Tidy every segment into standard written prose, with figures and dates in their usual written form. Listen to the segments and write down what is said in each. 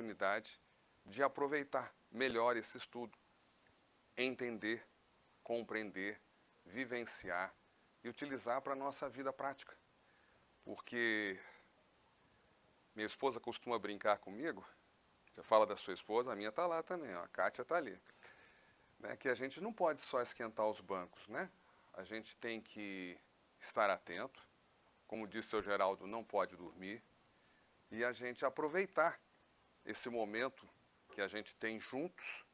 oportunidade de aproveitar melhor esse estudo, entender, compreender, vivenciar e utilizar para a nossa vida prática. Porque minha esposa costuma brincar comigo, você fala da sua esposa, a minha está lá também, ó, a Kátia está ali. Né, que a gente não pode só esquentar os bancos, né? A gente tem que estar atento, como disse o seu Geraldo, não pode dormir, e a gente aproveitar esse momento que a gente tem juntos.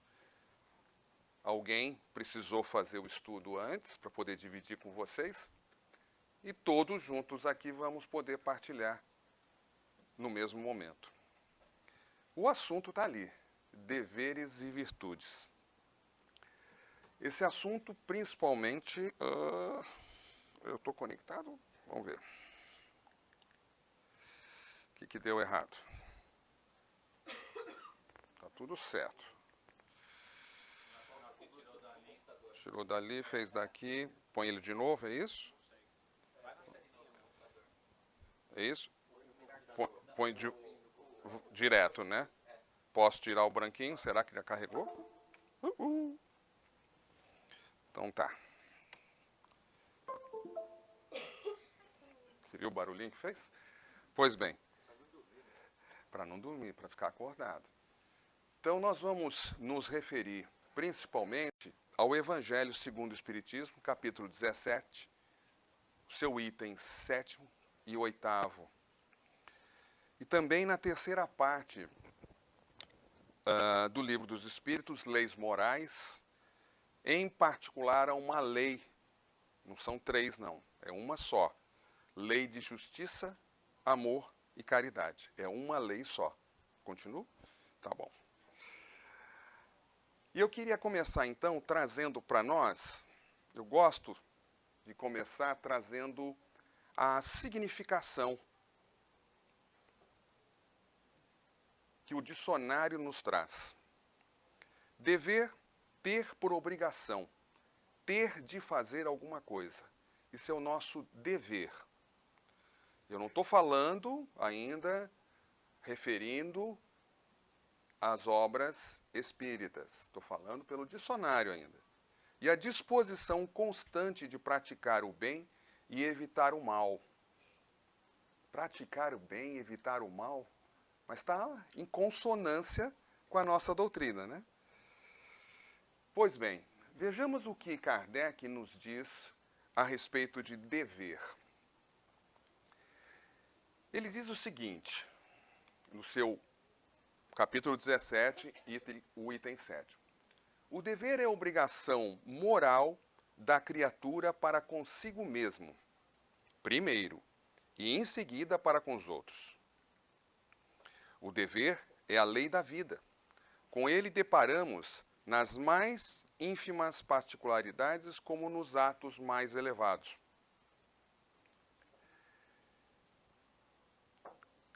Alguém precisou fazer o estudo antes para poder dividir com vocês, e todos juntos aqui vamos poder partilhar no mesmo momento. O assunto está ali, deveres e virtudes. Esse assunto, principalmente, eu estou conectado? Vamos ver. O que deu errado? Tá tudo certo. Tirou dali, fez daqui, põe ele de novo, é isso? É isso? Põe direto, né? Posso tirar o branquinho? Será que já carregou? Então tá. Você viu o barulhinho que fez? Pois bem. Para não dormir, para ficar acordado. Então nós vamos nos referir principalmente ao Evangelho segundo o Espiritismo, capítulo 17, seu item 7º e 8º. E também na terceira parte do Livro dos Espíritos, Leis Morais, em particular a uma lei, não são 3 não, é uma só. Lei de justiça, amor e caridade. É uma lei só. Continua? Tá bom. E eu queria começar então trazendo para nós, eu gosto de começar trazendo a significação que o dicionário nos traz. Dever, ter por obrigação, ter de fazer alguma coisa. Isso é o nosso dever. Eu não estou falando ainda, referindo às obras espíritas. Estou falando pelo dicionário ainda. E a disposição constante de praticar o bem e evitar o mal. Praticar o bem e evitar o mal, mas está em consonância com a nossa doutrina, né? Pois bem, vejamos o que Kardec nos diz a respeito de dever. Ele diz o seguinte, no seu capítulo 17, o item 7. O dever é a obrigação moral da criatura para consigo mesmo, primeiro, e em seguida para com os outros. O dever é a lei da vida. Com ele deparamos nas mais ínfimas particularidades como nos atos mais elevados.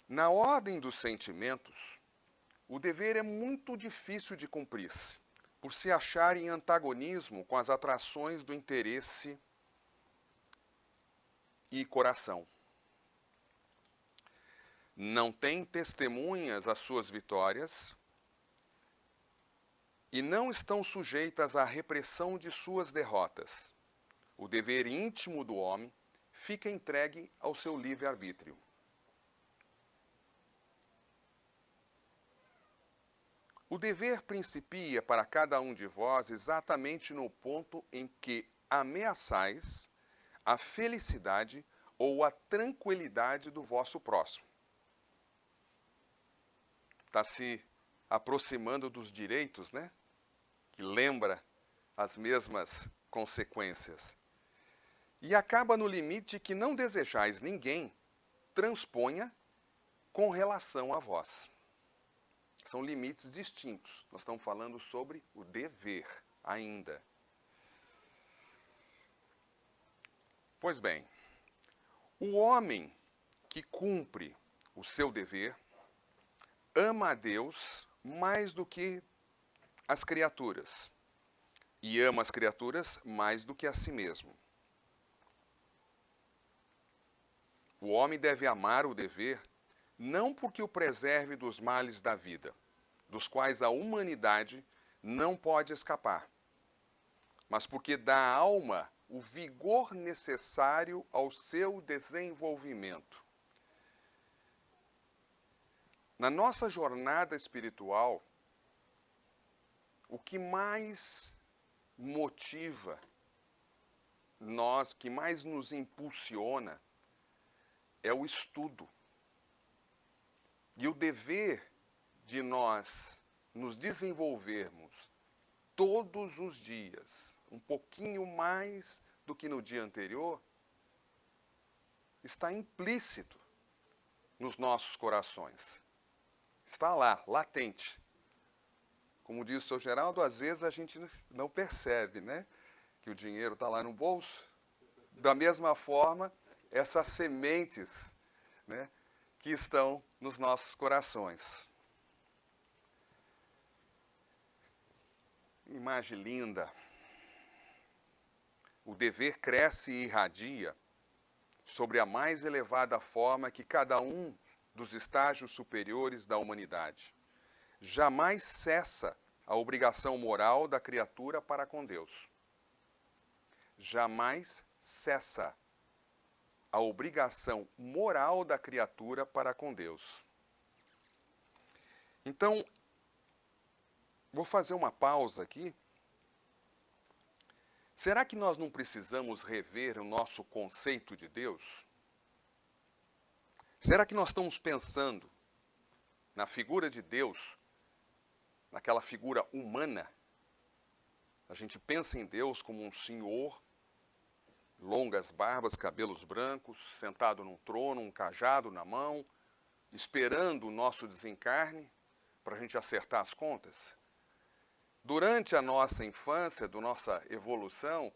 Na ordem dos sentimentos, o dever é muito difícil de cumprir-se, por se achar em antagonismo com as atrações do interesse e coração. Não tem testemunhas às suas vitórias e não estão sujeitas à repressão de suas derrotas. O dever íntimo do homem fica entregue ao seu livre-arbítrio. O dever principia para cada um de vós exatamente no ponto em que ameaçais a felicidade ou a tranquilidade do vosso próximo. Está se aproximando dos direitos, né? Que lembra as mesmas consequências. E acaba no limite que não desejais ninguém transponha com relação a vós. São limites distintos. Nós estamos falando sobre o dever ainda. Pois bem, o homem que cumpre o seu dever ama a Deus mais do que as criaturas e ama as criaturas mais do que a si mesmo. O homem deve amar o dever não porque o preserve dos males da vida, dos quais a humanidade não pode escapar, mas porque dá à alma o vigor necessário ao seu desenvolvimento. Na nossa jornada espiritual, o que mais motiva nós, que mais nos impulsiona, é o estudo. E o dever de nós nos desenvolvermos todos os dias, um pouquinho mais do que no dia anterior, está implícito nos nossos corações. Está lá, latente. Como diz o seu Geraldo, às vezes a gente não percebe, né? Que o dinheiro está lá no bolso. Da mesma forma, essas sementes, né, que estão nos nossos corações. Imagem linda. O dever cresce e irradia sobre a mais elevada forma que cada um dos estágios superiores da humanidade. Jamais cessa a obrigação moral da criatura para com Deus. Jamais cessa a obrigação moral da criatura para com Deus. Então, vou fazer uma pausa aqui. Será que nós não precisamos rever o nosso conceito de Deus? Será que nós estamos pensando na figura de Deus, naquela figura humana? A gente pensa em Deus como um senhor, longas barbas, cabelos brancos, sentado num trono, um cajado na mão, esperando o nosso desencarne para a gente acertar as contas? Durante a nossa infância, da nossa evolução,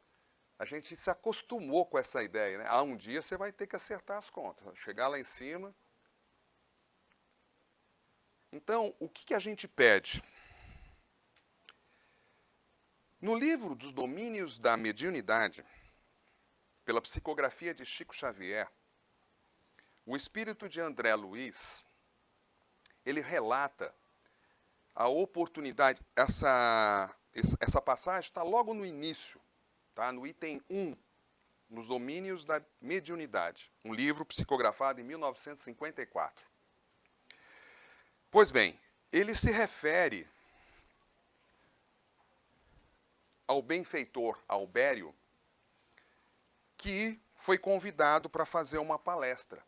a gente se acostumou com essa ideia, né? Um dia você vai ter que acertar as contas, chegar lá em cima. Então, o que a gente pede? No livro dos Domínios da Mediunidade, pela psicografia de Chico Xavier, o espírito de André Luiz, ele relata a oportunidade, essa passagem está logo no início, tá? No item 1, nos Domínios da Mediunidade, um livro psicografado em 1954. Pois bem, ele se refere ao benfeitor Albério, que foi convidado para fazer uma palestra.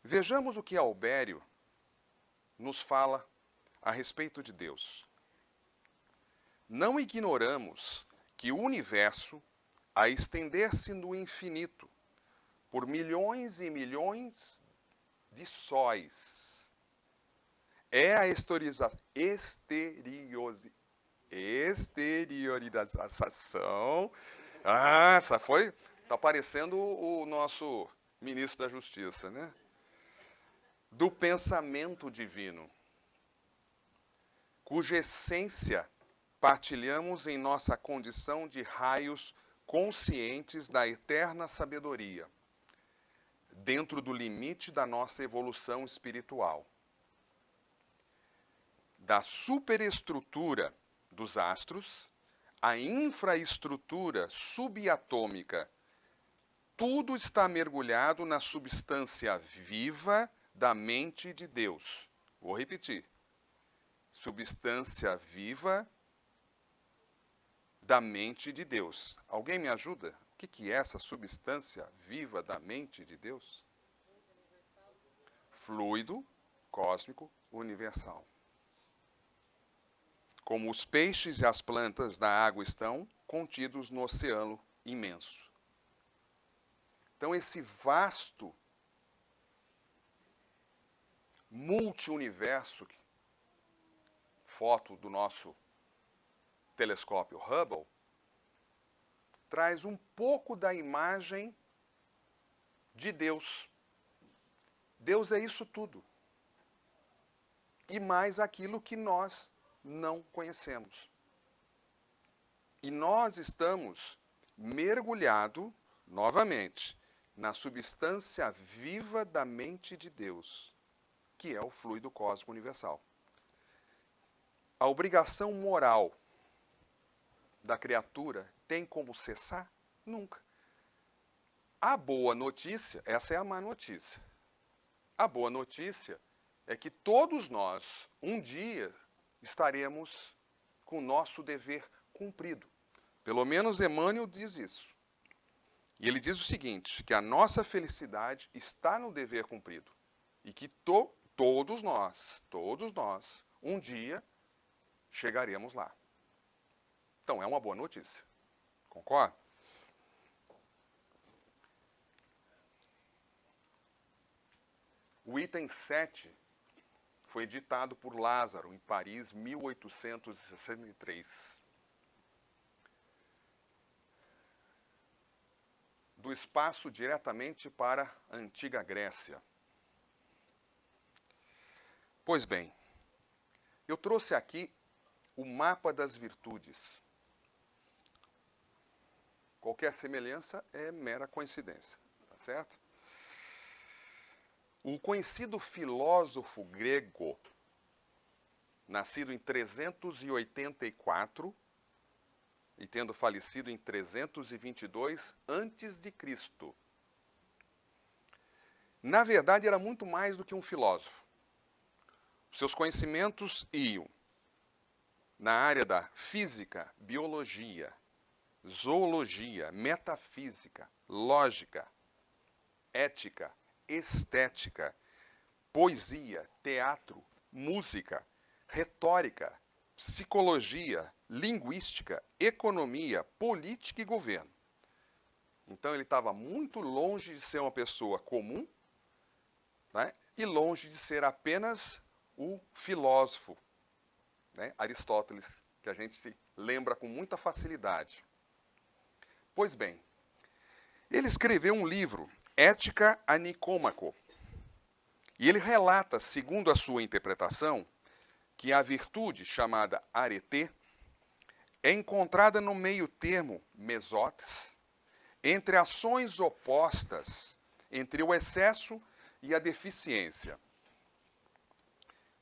Vejamos o que Albério nos fala a respeito de Deus. Não ignoramos que o universo, a estender-se no infinito, por milhões e milhões de sóis, é a exteriorização. Essa foi. Está parecendo o nosso ministro da Justiça, né? Do pensamento divino, cuja essência partilhamos em nossa condição de raios conscientes da eterna sabedoria, dentro do limite da nossa evolução espiritual. Da superestrutura dos astros, a infraestrutura subatômica, tudo está mergulhado na substância viva da mente de Deus. Vou repetir. Substância viva da mente de Deus. Alguém me ajuda? O que é essa substância viva da mente de Deus? Fluido cósmico universal. Como os peixes e as plantas da água estão contidos no oceano imenso. Então, esse vasto multi-universo, foto do nosso telescópio Hubble, traz um pouco da imagem de Deus. Deus é isso tudo. E mais aquilo que nós não conhecemos. E nós estamos mergulhados, novamente, na substância viva da mente de Deus, que é o fluido cósmico universal. a obrigação moral da criatura tem como cessar? Nunca. A boa notícia, essa é a má notícia. A boa notícia é que todos nós, um dia, estaremos com o nosso dever cumprido. Pelo menos Emmanuel diz isso. E ele diz o seguinte, que a nossa felicidade está no dever cumprido. E que todos nós, um dia, chegaremos lá. Então, é uma boa notícia. Concorda? O item 7 foi ditado por Lázaro, em Paris, 1863. Do espaço diretamente para a antiga Grécia. Pois bem, eu trouxe aqui o mapa das virtudes. Qualquer semelhança é mera coincidência, tá certo? O conhecido filósofo grego, nascido em 384 e tendo falecido em 322 a.C., na verdade era muito mais do que um filósofo. Seus conhecimentos iam na área da física, biologia, zoologia, metafísica, lógica, ética, estética, poesia, teatro, música, retórica, psicologia, linguística, economia, política e governo. Então ele estava muito longe de ser uma pessoa comum, né, e longe de ser apenas o filósofo, né, Aristóteles, que a gente se lembra com muita facilidade. Pois bem, ele escreveu um livro, Ética a Nicômaco, e ele relata, segundo a sua interpretação, que a virtude chamada arete é encontrada no meio termo mesotes, entre ações opostas, entre o excesso e a deficiência.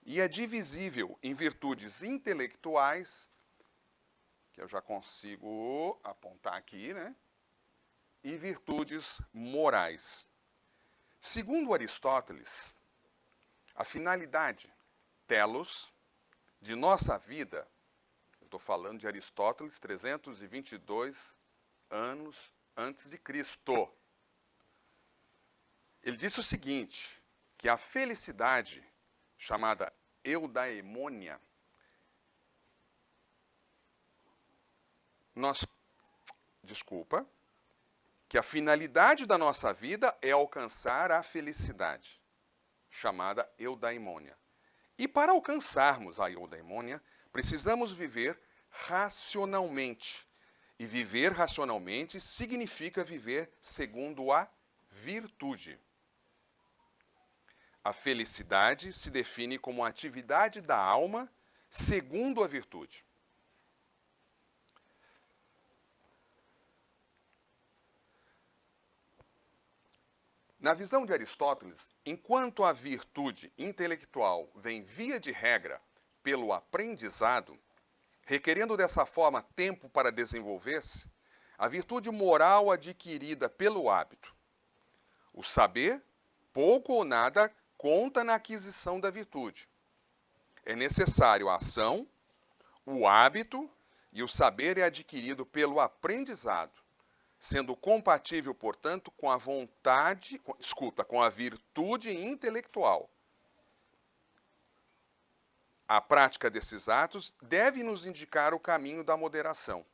E é divisível em virtudes intelectuais, que eu já consigo apontar aqui, né? E virtudes morais. Segundo Aristóteles, a finalidade, telos, de nossa vida, eu estou falando de Aristóteles, 322 anos antes de Cristo. Ele disse o seguinte, que a felicidade, chamada eudaimônia, que a finalidade da nossa vida é alcançar a felicidade, chamada eudaimônia. E para alcançarmos a eudaimônia, precisamos viver racionalmente. E viver racionalmente significa viver segundo a virtude. A felicidade se define como a atividade da alma segundo a virtude. Na visão de Aristóteles, enquanto a virtude intelectual vem via de regra pelo aprendizado, requerendo dessa forma tempo para desenvolver-se, a virtude moral adquirida pelo hábito. O saber, pouco ou nada, conta na aquisição da virtude. É necessário a ação, o hábito e o saber é adquirido pelo aprendizado, sendo compatível, portanto, com a com a virtude intelectual. A prática desses atos deve nos indicar o caminho da moderação.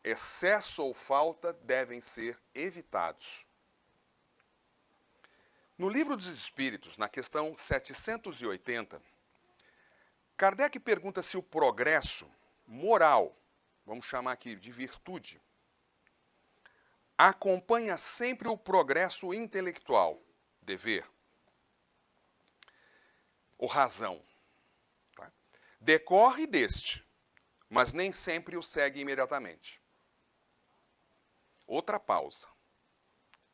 Excesso ou falta devem ser evitados. No Livro dos Espíritos, na questão 780, Kardec pergunta se o progresso moral, vamos chamar aqui de virtude, acompanha sempre o progresso intelectual, dever, ou razão. Tá? Decorre deste, mas nem sempre o segue imediatamente. Outra pausa.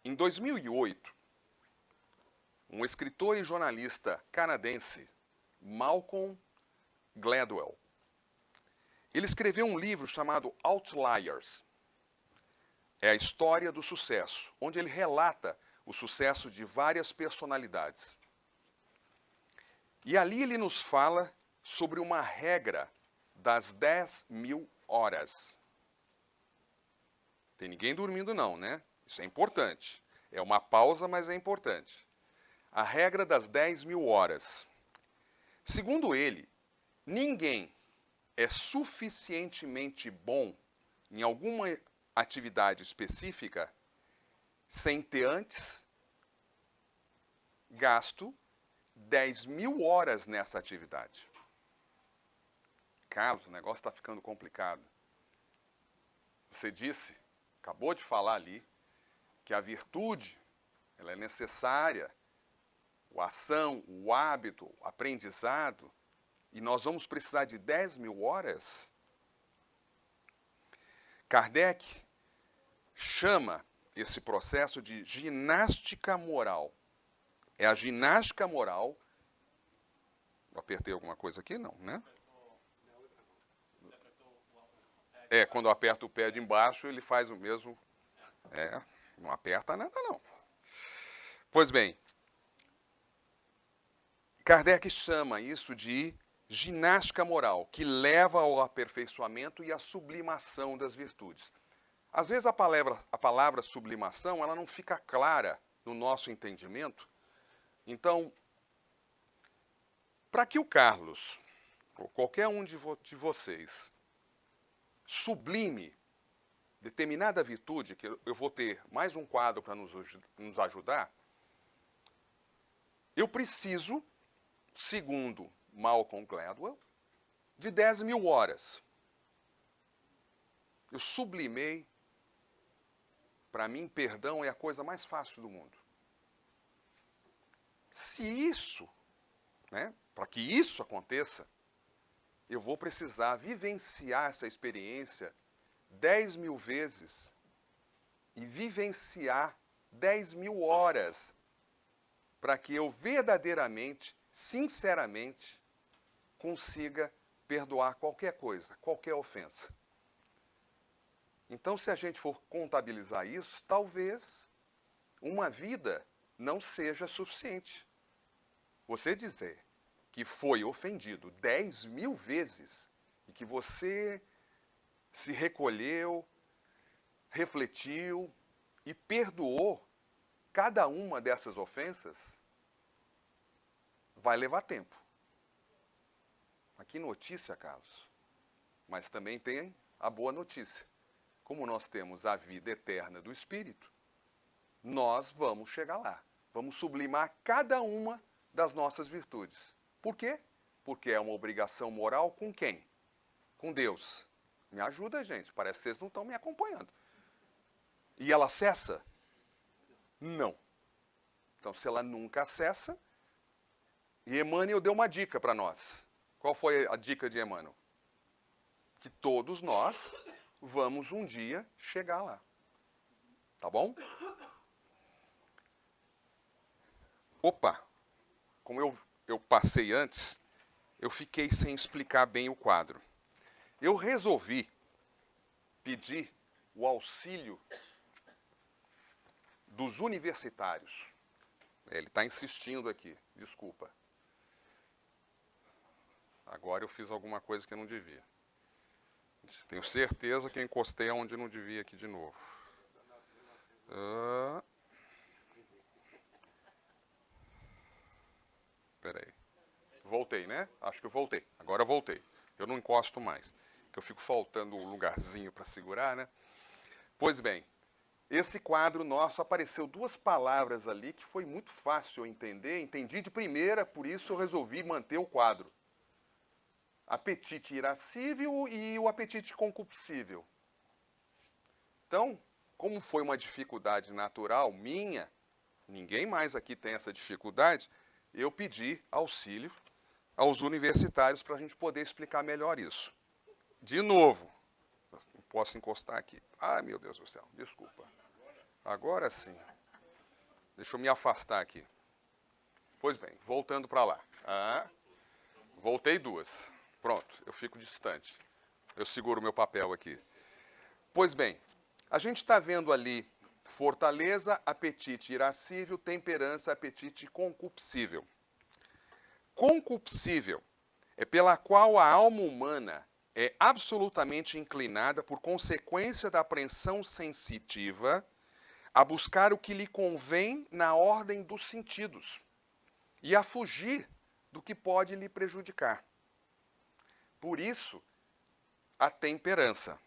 Em 2008, um escritor e jornalista canadense, Malcolm Gladwell. Ele escreveu um livro chamado Outliers. É a história do sucesso, onde ele relata o sucesso de várias personalidades. E ali ele nos fala sobre uma regra das 10.000 horas. Tem ninguém dormindo não, né? Isso é importante. É uma pausa, mas é importante. A regra das 10.000 horas. Segundo ele, ninguém é suficientemente bom em alguma atividade específica sem ter antes gasto 10.000 horas nessa atividade. Carlos, o negócio está ficando complicado. Você disse, acabou de falar ali, que a virtude ela é necessária, a ação, o hábito, o aprendizado, e nós vamos precisar de 10.000 horas? Kardec chama esse processo de ginástica moral. É a ginástica moral. Eu apertei alguma coisa aqui? Não, né? É, quando eu aperto o pé de embaixo, ele faz o mesmo. É, não aperta nada, não. Pois bem, Kardec chama isso de ginástica moral, que leva ao aperfeiçoamento e à sublimação das virtudes. Às vezes a palavra sublimação ela não fica clara no nosso entendimento. Então, para que o Carlos, ou qualquer um de vocês, sublime determinada virtude, que eu vou ter mais um quadro para nos ajudar, eu preciso, segundo Malcolm Gladwell, de 10.000 horas. Eu sublimei. Para mim, perdão é a coisa mais fácil do mundo. Se isso, para que isso aconteça, eu vou precisar vivenciar essa experiência 10.000 vezes e vivenciar 10.000 horas para que eu verdadeiramente, sinceramente, consiga perdoar qualquer coisa, qualquer ofensa. Então, se a gente for contabilizar isso, talvez uma vida não seja suficiente. Você dizer que foi ofendido 10.000 vezes e que você se recolheu, refletiu e perdoou cada uma dessas ofensas, vai levar tempo. Mas que notícia, Carlos. Mas também tem a boa notícia. Como nós temos a vida eterna do Espírito, nós vamos chegar lá. Vamos sublimar cada uma das nossas virtudes. Por quê? Porque é uma obrigação moral com quem? Com Deus. Me ajuda, gente. Parece que vocês não estão me acompanhando. E ela cessa? Não. Então, se ela nunca cessa, e Emmanuel deu uma dica para nós. Qual foi a dica de Emmanuel? Que todos nós vamos um dia chegar lá. Tá bom? Opa! Como eu passei antes, eu fiquei sem explicar bem o quadro. Eu resolvi pedir o auxílio dos universitários. Ele está insistindo aqui, desculpa. Agora eu fiz alguma coisa que eu não devia. Tenho certeza que eu encostei aonde não devia aqui de novo. Peraí. Voltei, né? Acho que eu voltei. Agora eu voltei. Eu não encosto mais. Que eu fico faltando um lugarzinho para segurar, né? Pois bem, esse quadro nosso apareceu duas palavras ali que foi muito fácil eu entender. Entendi de primeira, por isso eu resolvi manter o quadro. Apetite irascível e o apetite concupiscível. Então, como foi uma dificuldade natural minha, ninguém mais aqui tem essa dificuldade, eu pedi auxílio aos universitários para a gente poder explicar melhor isso. De novo, não posso encostar aqui. Ai, meu Deus do céu, desculpa. Agora sim. Deixa eu me afastar aqui. Pois bem, voltando para lá. Voltei duas. Pronto, eu fico distante. Eu seguro meu papel aqui. Pois bem, a gente está vendo ali fortaleza, apetite irascível, temperança, apetite concupiscível. Concupiscível é pela qual a alma humana é absolutamente inclinada, por consequência da apreensão sensitiva, a buscar o que lhe convém na ordem dos sentidos e a fugir do que pode lhe prejudicar. Por isso, a temperança.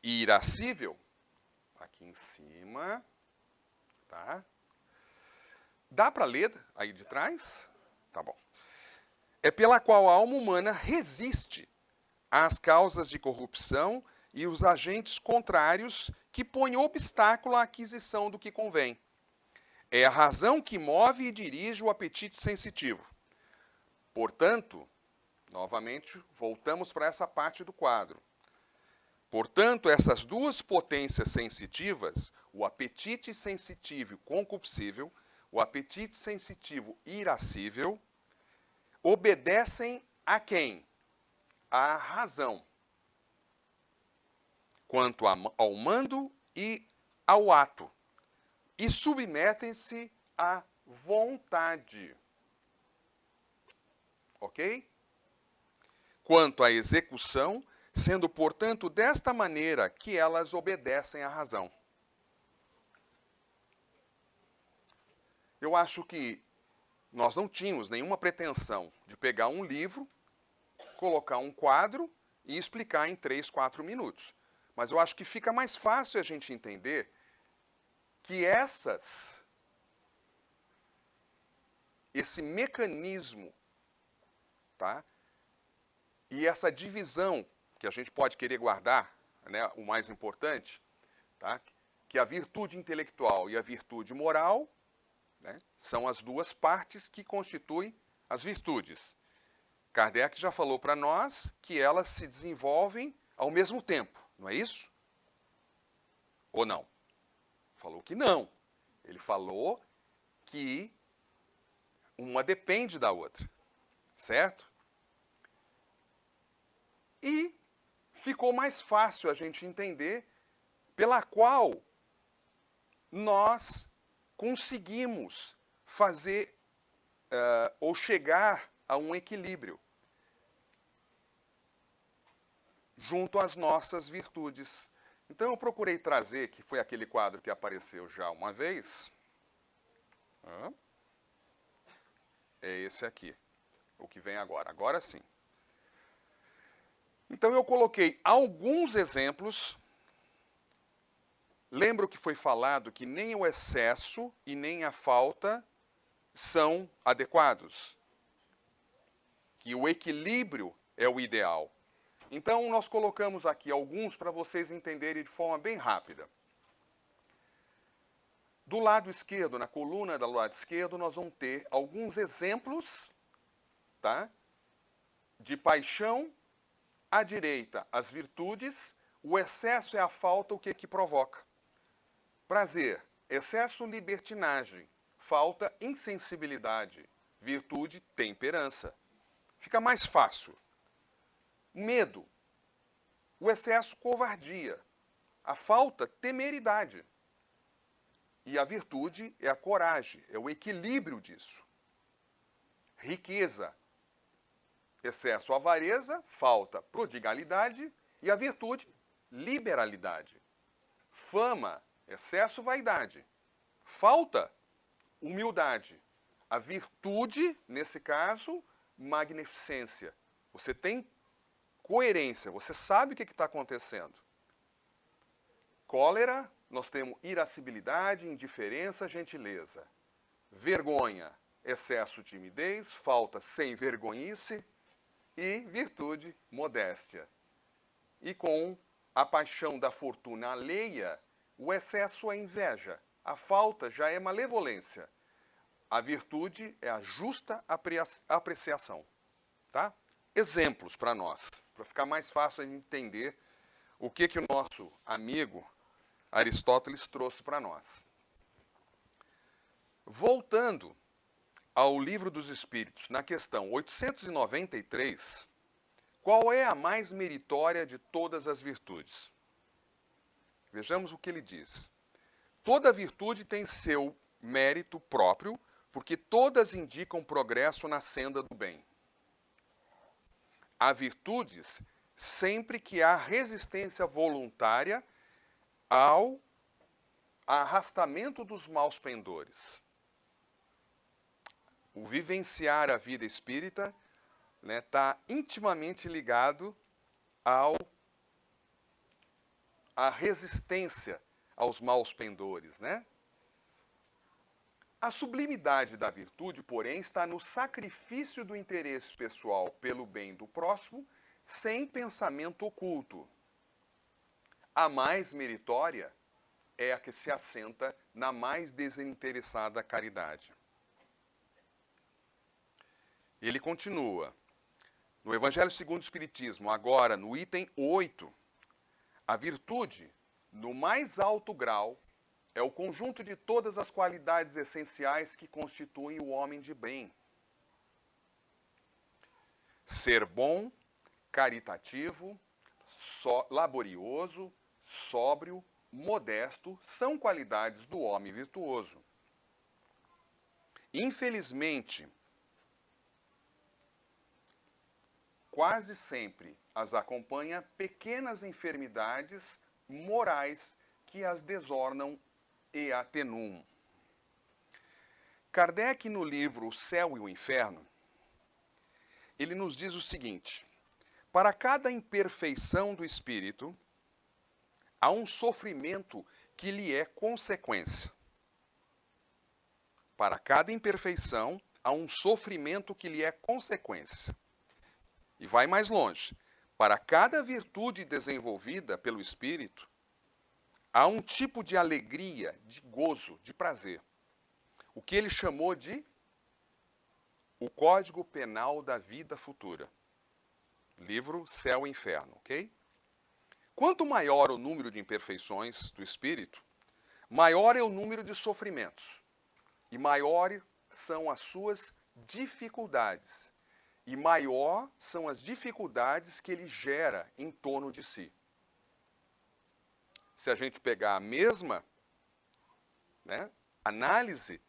E irascível, aqui em cima, tá? Dá para ler aí de trás? Tá bom. É pela qual a alma humana resiste às causas de corrupção e os agentes contrários que põem obstáculo à aquisição do que convém. É a razão que move e dirige o apetite sensitivo. Portanto, novamente, voltamos para essa parte do quadro. Portanto, essas duas potências sensitivas, o apetite sensitivo concupiscível, o apetite sensitivo irascível, obedecem a quem? À razão, quanto ao mando e ao ato, e submetem-se à vontade. Ok? Quanto à execução, sendo, portanto, desta maneira que elas obedecem à razão. Eu acho que nós não tínhamos nenhuma pretensão de pegar um livro, colocar um quadro e explicar em 3, 4 minutos. Mas eu acho que fica mais fácil a gente entender que esse mecanismo, tá? E essa divisão que a gente pode querer guardar, né, o mais importante, tá? Que a virtude intelectual e a virtude moral, né, são as duas partes que constituem as virtudes. Kardec já falou para nós que elas se desenvolvem ao mesmo tempo, não é isso? Ou não? Falou que não. Ele falou que uma depende da outra, certo? E ficou mais fácil a gente entender pela qual nós conseguimos fazer ou chegar a um equilíbrio junto às nossas virtudes. Então eu procurei trazer, que foi aquele quadro que apareceu já uma vez. É esse aqui, o que vem agora. Agora sim. Então eu coloquei alguns exemplos. Lembro que foi falado que nem o excesso e nem a falta são adequados. Que o equilíbrio é o ideal. Então nós colocamos aqui alguns para vocês entenderem de forma bem rápida. Do lado esquerdo, na coluna do lado esquerdo, nós vamos ter alguns exemplos, tá? De paixão. À direita, as virtudes. O excesso é a falta, o que provoca? Prazer, excesso, libertinagem. Falta, insensibilidade. Virtude, temperança. Fica mais fácil. Medo. O excesso, covardia. A falta, temeridade. E a virtude é a coragem, é o equilíbrio disso. Riqueza. Excesso, avareza. Falta, prodigalidade. E a virtude, liberalidade. Fama, excesso, vaidade. Falta, humildade. A virtude, nesse caso, magnificência. Você tem coerência, você sabe o que está acontecendo. Cólera, nós temos irascibilidade, indiferença, gentileza. Vergonha, excesso, timidez. Falta, sem vergonhice. E virtude, modéstia. E com a paixão da fortuna alheia, o excesso é inveja. A falta já é malevolência. A virtude é a justa apreciação. Tá? Exemplos para nós, para ficar mais fácil de entender o que o nosso amigo Aristóteles trouxe para nós. Voltando ao Livro dos Espíritos, na questão 893, Qual é a mais meritória de todas as virtudes? Vejamos o que ele diz. Toda virtude tem seu mérito próprio, porque todas indicam progresso na senda do bem. Há virtudes sempre que há resistência voluntária ao arrastamento dos maus pendores. O vivenciar a vida espírita está intimamente ligado à resistência aos maus pendores, né? A sublimidade da virtude, porém, está no sacrifício do interesse pessoal pelo bem do próximo, sem pensamento oculto. A mais meritória é a que se assenta na mais desinteressada caridade. Ele continua. No Evangelho segundo o Espiritismo, agora no item 8, a virtude, no mais alto grau, é o conjunto de todas as qualidades essenciais que constituem o homem de bem. Ser bom, caritativo, laborioso, sóbrio, modesto são qualidades do homem virtuoso. Infelizmente, quase sempre as acompanha pequenas enfermidades morais que as desornam e atenuam. Kardec, no livro O Céu e o Inferno, ele nos diz o seguinte: para cada imperfeição do espírito, há um sofrimento que lhe é consequência. Para cada imperfeição, há um sofrimento que lhe é consequência. E vai mais longe. Para cada virtude desenvolvida pelo espírito, há um tipo de alegria, de gozo, de prazer. O que ele chamou de o Código Penal da Vida Futura. Livro Céu e Inferno, ok? Quanto maior o número de imperfeições do espírito, maior é o número de sofrimentos. E maiores são as suas dificuldades. E maior são as dificuldades que ele gera em torno de si. Se a gente pegar a mesma análise,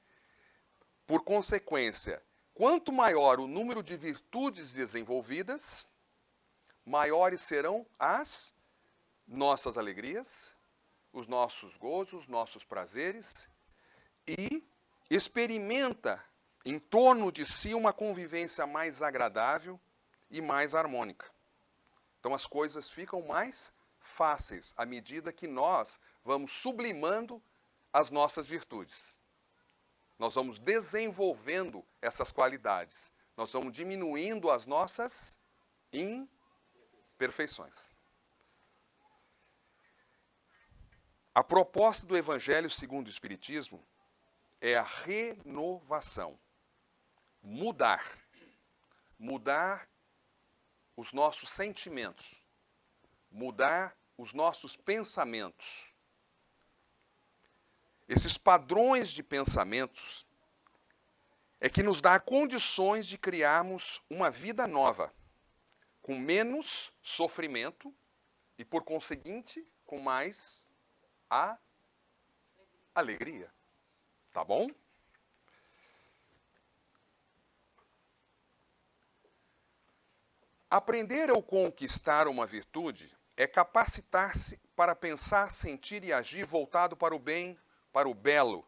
por consequência, quanto maior o número de virtudes desenvolvidas, maiores serão as nossas alegrias, os nossos gozos, os nossos prazeres, e experimenta em torno de si uma convivência mais agradável e mais harmônica. Então as coisas ficam mais fáceis à medida que nós vamos sublimando as nossas virtudes. Nós vamos desenvolvendo essas qualidades. Nós vamos diminuindo as nossas imperfeições. A proposta do Evangelho segundo o Espiritismo é a renovação. Mudar os nossos sentimentos, mudar os nossos pensamentos. Esses padrões de pensamentos é que nos dá condições de criarmos uma vida nova, com menos sofrimento e, por conseguinte, com mais alegria. Tá bom? Aprender ou conquistar uma virtude é capacitar-se para pensar, sentir e agir voltado para o bem, para o belo,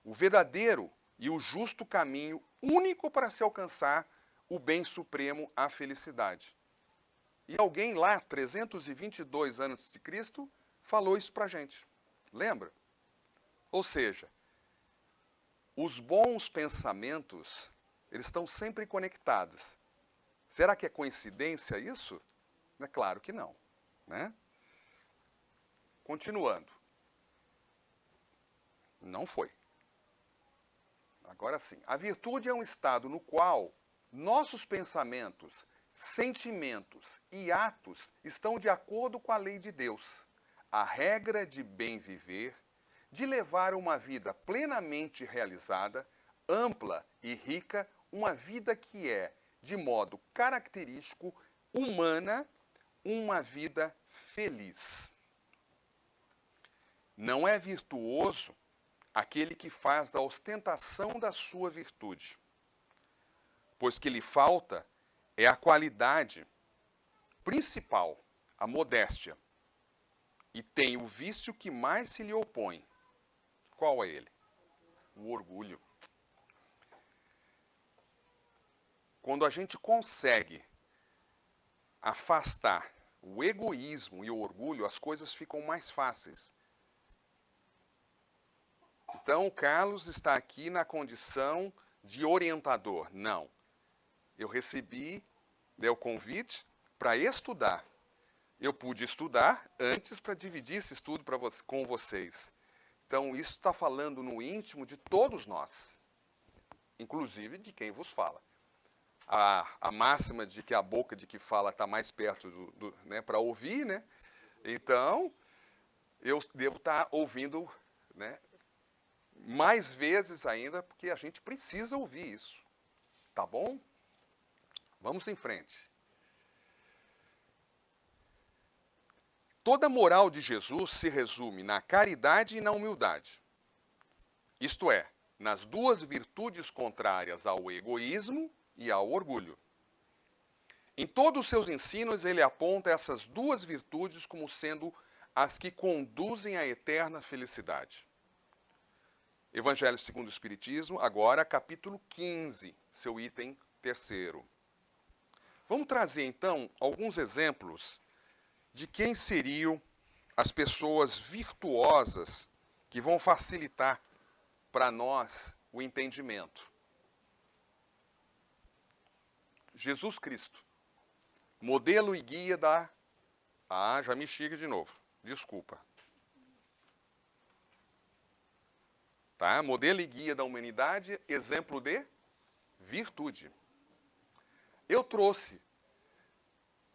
o verdadeiro e o justo caminho único para se alcançar o bem supremo, a felicidade. E alguém lá, 322 anos de Cristo, falou isso para a gente. Lembra? Ou seja, os bons pensamentos, eles estão sempre conectados. Será que é coincidência isso? É claro que não, né? Continuando. Não foi. Agora sim. A virtude é um estado no qual nossos pensamentos, sentimentos e atos estão de acordo com a lei de Deus. A regra de bem viver, de levar uma vida plenamente realizada, ampla e rica, uma vida que é, de modo característico, humana uma vida feliz. Não é virtuoso aquele que faz da ostentação da sua virtude, pois que lhe falta é a qualidade principal, a modéstia, e tem o vício que mais se lhe opõe. Qual é ele? O orgulho. Quando a gente consegue afastar o egoísmo e o orgulho, as coisas ficam mais fáceis. Então, o Carlos está aqui na condição de orientador. Não. Eu recebi o convite para estudar. Eu pude estudar antes para dividir esse estudo com vocês. Então, isso está falando no íntimo de todos nós, inclusive de quem vos fala. A máxima de que a boca de que fala está mais perto né, para ouvir, né? Então, eu devo estar ouvindo, né, mais vezes ainda, porque a gente precisa ouvir isso. Tá bom? Vamos em frente. Toda a moral de Jesus se resume na caridade e na humildade. Isto é, nas duas virtudes contrárias ao egoísmo e ao orgulho. Em todos os seus ensinos, ele aponta essas duas virtudes como sendo as que conduzem à eterna felicidade. Evangelho segundo o Espiritismo, agora capítulo 15, seu item 3º. Vamos trazer então alguns exemplos de quem seriam as pessoas virtuosas que vão facilitar para nós o entendimento. Jesus Cristo, modelo e guia da... Ah, já me chega de novo, desculpa. Tá? Modelo e guia da humanidade, exemplo de virtude. Eu trouxe,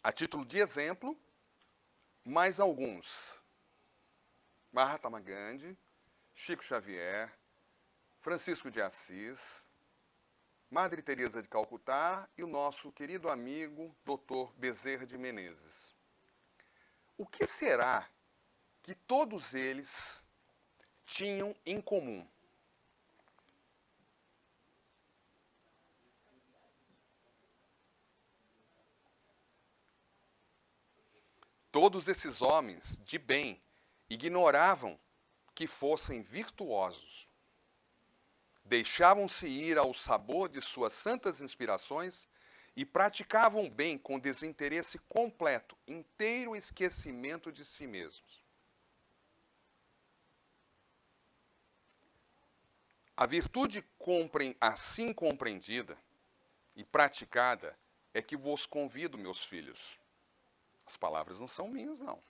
a título de exemplo, mais alguns. Mahatma Gandhi, Chico Xavier, Francisco de Assis, Madre Teresa de Calcutá e o nosso querido amigo Dr. Bezerra de Menezes. O que será que todos eles tinham em comum? Todos esses homens de bem ignoravam que fossem virtuosos. Deixavam-se ir ao sabor de suas santas inspirações e praticavam bem com desinteresse completo, inteiro esquecimento de si mesmos. A virtude assim compreendida e praticada é que vos convido, meus filhos. As palavras não são minhas, não.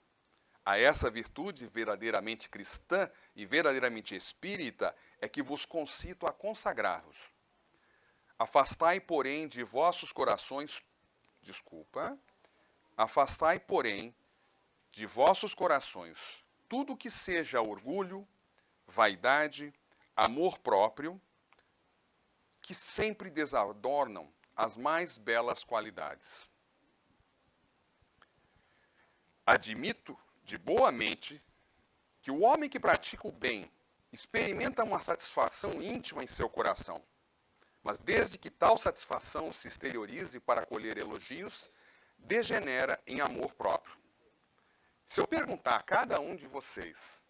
A essa virtude verdadeiramente cristã e verdadeiramente espírita é que vos concito a consagrar-vos. Afastai, porém, de vossos corações... Afastai, porém, de vossos corações tudo que seja orgulho, vaidade, amor próprio, que sempre desadornam as mais belas qualidades. Admito de boa mente que o homem que pratica o bem experimenta uma satisfação íntima em seu coração, mas desde que tal satisfação se exteriorize para colher elogios, degenera em amor próprio. Se eu perguntar a cada um de vocês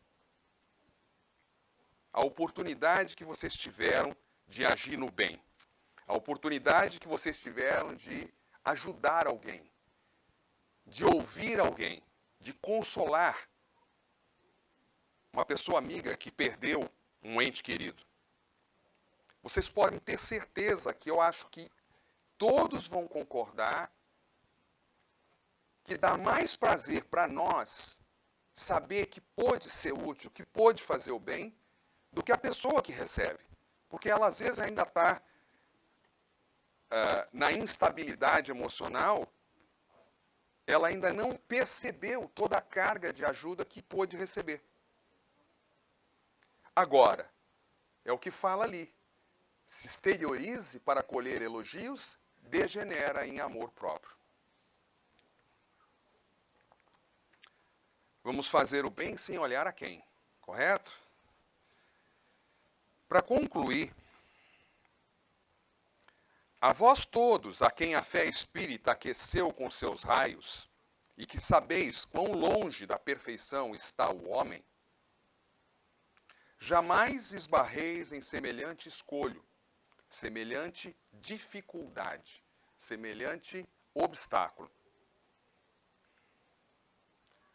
a oportunidade que vocês tiveram de agir no bem, a oportunidade que vocês tiveram de ajudar alguém, de ouvir alguém, de consolar uma pessoa amiga que perdeu um ente querido. Vocês podem ter certeza que eu acho que todos vão concordar que dá mais prazer para nós saber que pôde ser útil, que pôde fazer o bem, do que a pessoa que recebe. Porque ela às vezes ainda está na instabilidade emocional, ela ainda não percebeu toda a carga de ajuda que pôde receber. Agora, é o que fala ali. Se exteriorize para colher elogios, degenera em amor próprio. Vamos fazer o bem sem olhar a quem, correto? Para concluir, a vós todos, a quem a fé espírita aqueceu com seus raios, e que sabeis quão longe da perfeição está o homem, jamais esbarreis em semelhante escolho, semelhante dificuldade, semelhante obstáculo.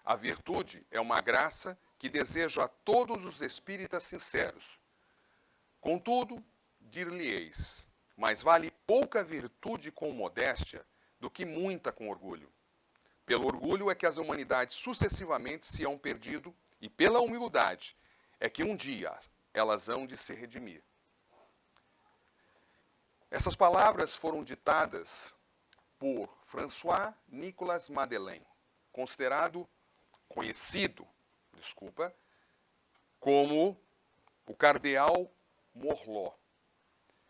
A virtude é uma graça que desejo a todos os espíritas sinceros. Contudo, dir-lhe-eis, mais vale pouca virtude com modéstia do que muita com orgulho. Pelo orgulho é que as humanidades sucessivamente se hão perdido, e pela humildade é que um dia elas hão de se redimir. Essas palavras foram ditadas por François-Nicolas Madeleine, conhecido, como o Cardeal Morlot.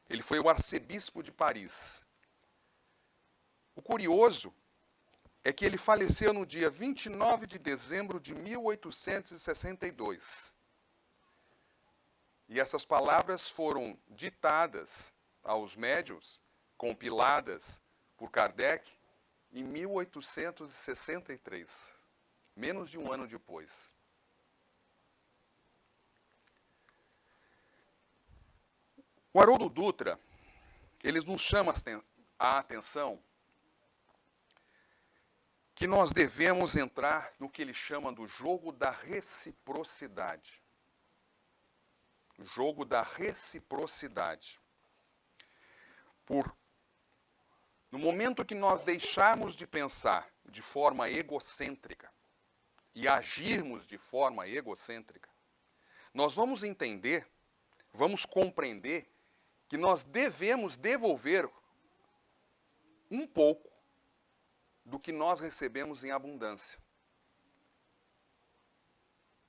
Ele foi o arcebispo de Paris. O curioso é que ele faleceu no dia 29 de dezembro de 1862. E essas palavras foram ditadas aos médiuns, compiladas por Kardec em 1863, menos de um ano depois. O Haroldo Dutra, ele nos chama a atenção que nós devemos entrar no que ele chama do jogo da reciprocidade. O jogo da reciprocidade. No momento que nós deixarmos de pensar de forma egocêntrica e agirmos de forma egocêntrica, nós vamos entender, vamos compreender que nós devemos devolver um pouco do que nós recebemos em abundância.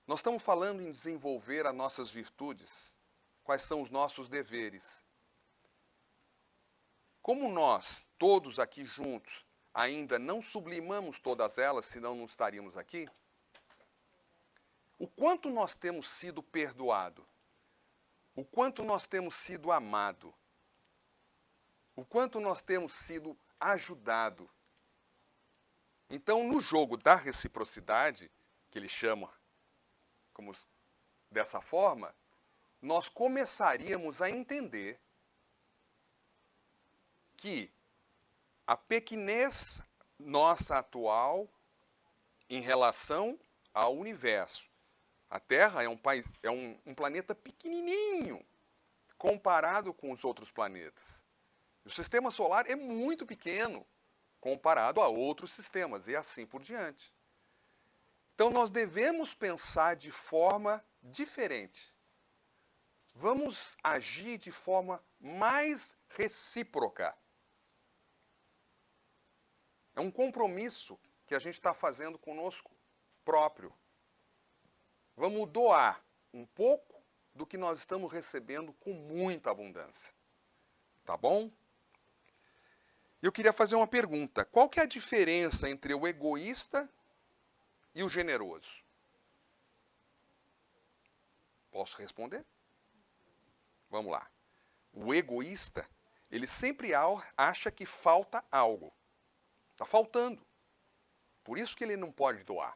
Nós estamos falando em desenvolver as nossas virtudes, quais são os nossos deveres. Como nós, todos aqui juntos, ainda não sublimamos todas elas, senão não estaríamos aqui, o quanto nós temos sido perdoado, o quanto nós temos sido amado, o quanto nós temos sido ajudado. Então, no jogo da reciprocidade, que ele chama como dessa forma, nós começaríamos a entender que a pequenez nossa atual em relação ao universo. A Terra é um planeta pequenininho comparado com os outros planetas. O sistema solar é muito pequeno comparado a outros sistemas e assim por diante. Então nós devemos pensar de forma diferente. Vamos agir de forma mais recíproca. É um compromisso que a gente está fazendo conosco próprio. Vamos doar um pouco do que nós estamos recebendo com muita abundância. Tá bom? Eu queria fazer uma pergunta. Qual que é a diferença entre o egoísta e o generoso? Posso responder? Vamos lá. O egoísta, ele sempre acha que falta algo. Está faltando. Por isso que ele não pode doar.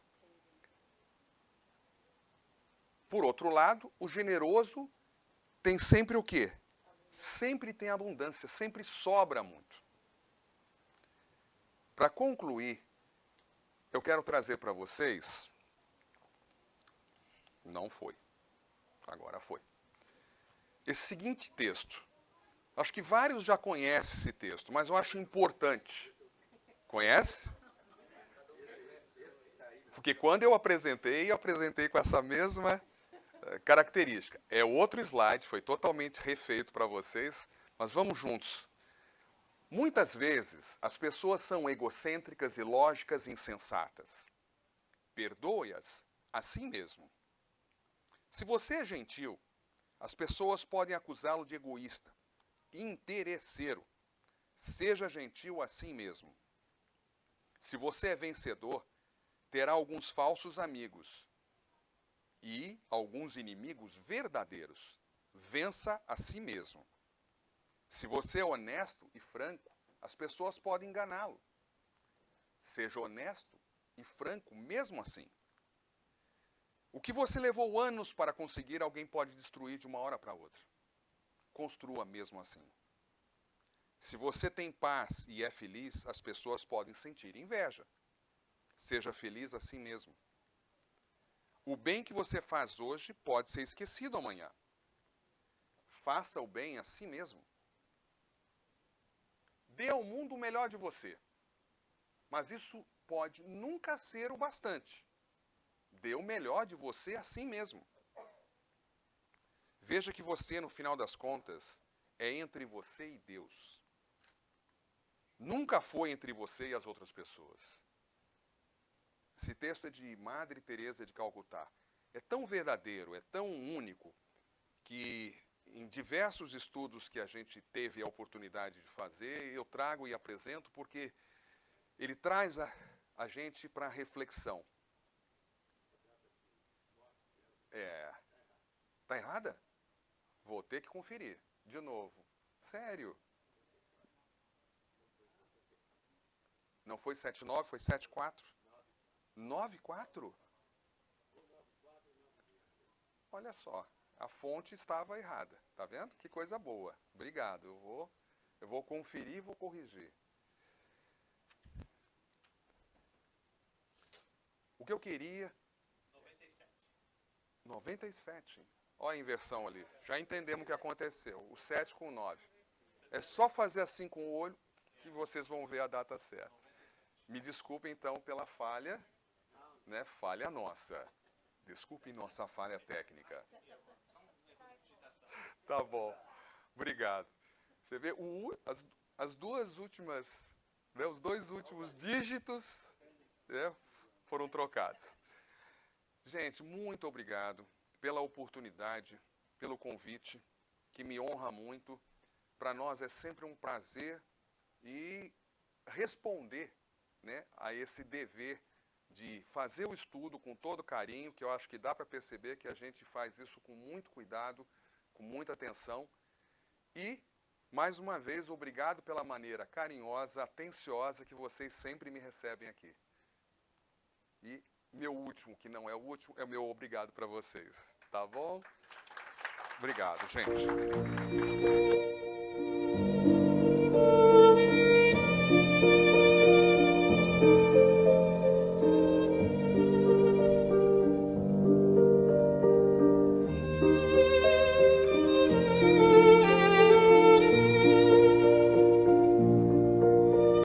Por outro lado, o generoso tem sempre o quê? Sempre tem abundância, sempre sobra muito. Para concluir, eu quero trazer para vocês... Não foi. Agora foi. Esse seguinte texto. Acho que vários já conhecem esse texto, mas eu acho importante. Conhece? Porque quando eu apresentei com essa mesma característica. É outro slide, foi totalmente refeito para vocês, mas vamos juntos. Muitas vezes as pessoas são egocêntricas, ilógicas e insensatas. Perdoe-as a si mesmo. Se você é gentil, as pessoas podem acusá-lo de egoísta, interesseiro. Seja gentil a si mesmo. Se você é vencedor, terá alguns falsos amigos e alguns inimigos verdadeiros. Vença a si mesmo. Se você é honesto e franco, as pessoas podem enganá-lo. Seja honesto e franco mesmo assim. O que você levou anos para conseguir, alguém pode destruir de uma hora para outra. Construa mesmo assim. Se você tem paz e é feliz, as pessoas podem sentir inveja. Seja feliz assim mesmo. O bem que você faz hoje pode ser esquecido amanhã. Faça o bem a si mesmo. Dê ao mundo o melhor de você. Mas isso pode nunca ser o bastante. Dê o melhor de você a si mesmo. Veja que você, no final das contas, é entre você e Deus. Nunca foi entre você e as outras pessoas. Esse texto é de Madre Teresa de Calcutá. É tão verdadeiro, é tão único, que em diversos estudos que a gente teve a oportunidade de fazer, eu trago e apresento porque ele traz a gente para reflexão. Tá errada? Vou ter que conferir. De novo. Sério? Não foi 7,9, foi 7,4? 9,4? Olha só. A fonte estava errada. Tá vendo? Que coisa boa. Obrigado. Eu vou conferir e vou corrigir. O que eu queria... 97. Olha a inversão ali. Já entendemos o que aconteceu. O 7 com o 9. É só fazer assim com o olho que vocês vão ver a data certa. Me desculpe então pela falha, né? Falha nossa. Desculpe nossa falha técnica. Tá bom. Obrigado. Você vê as duas últimas, né, os dois últimos dígitos, né, foram trocados. Gente, muito obrigado pela oportunidade, pelo convite, que me honra muito. Para nós é sempre um prazer e responder, né, a esse dever de fazer o estudo com todo carinho, que eu acho que dá para perceber que a gente faz isso com muito cuidado, com muita atenção. E, mais uma vez, obrigado pela maneira carinhosa, atenciosa que vocês sempre me recebem aqui. E meu último, que não é o último, é o meu obrigado para vocês. Tá bom? Obrigado, gente.